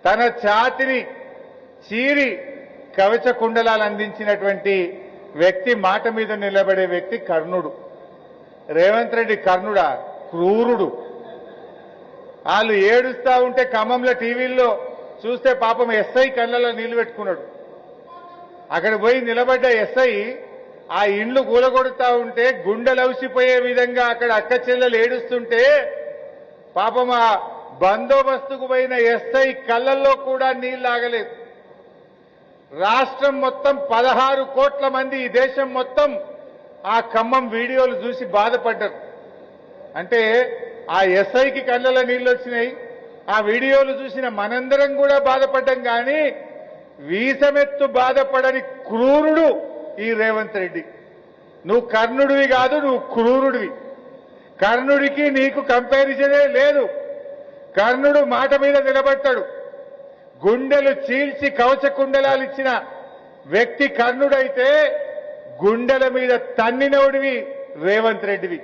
తన ఛాతిని చీరి కవచ కుండలాలు అందించినటువంటి వ్యక్తి, మాట మీద నిలబడే వ్యక్తి కర్ణుడు. రేవంత్ రెడ్డి కర్ణుడా? క్రూరుడు. వాళ్ళు ఏడుస్తా ఉంటే ఖమ్మంలో టీవీల్లో చూస్తే పాపం ఎస్ఐ కళ్ళలో నీళ్లు పెట్టుకున్నాడు. అక్కడ పోయి నిలబడ్డ ఎస్ఐ ఆ ఇండ్లు కూలగొడుతా ఉంటే గుండెలవిసిపోయే విధంగా అక్కడ అక్క చెల్లెలు ఏడుస్తుంటే పాపం ఆ బందోబస్తుకు పోయిన ఎస్ఐ కళ్ళల్లో కూడా నీళ్లు ఆగలేదు. రాష్ట్రం మొత్తం 16 కోట్ల మంది, ఈ దేశం మొత్తం ఆ ఖమ్మం వీడియోలు చూసి బాధపడ్డారు. అంటే ఆ ఎస్ఐకి కళ్ళలో నీళ్లు వచ్చినాయి, ఆ వీడియోలు చూసిన మనందరం కూడా బాధపడ్డాం. కానీ వీసమెత్తు బాధపడని క్రూరుడు ఈ రేవంత్ రెడ్డి. నువ్వు కర్ణుడివి కాదు, నువ్వు క్రూరుడివి. కర్ణుడికి నీకు కంపారిజనే లేదు. కర్ణుడు మాట మీద నిలబడతాడు. గుండెలు చీల్చి కవచ కుండలాలు ఇచ్చిన వ్యక్తి కర్ణుడైతే గుండెల మీద తన్నినోడివి రేవంత్ రెడ్డివి.